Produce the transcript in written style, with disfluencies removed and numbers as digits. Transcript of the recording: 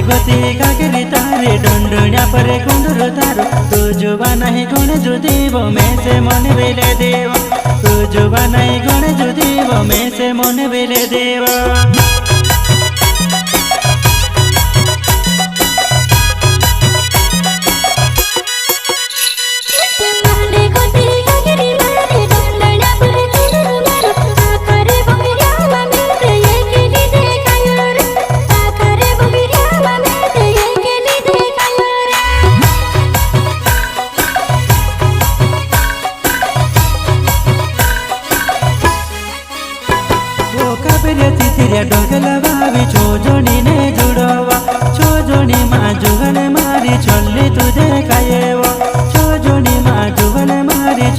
गति काकेरी तारे डंडण्या पर कुंडुर तारो तो जुबा नहीं गुण जो देव मैं से मन बेले देव तो जुबा नहीं गुण जो देव मैं से मन बेले देव डगला भावी छो जोड़ी ने जुड़वा छो जोड़ी माँ जुगल मारी छोली तुझे खाए छो जोड़ी माँ जुगल मारी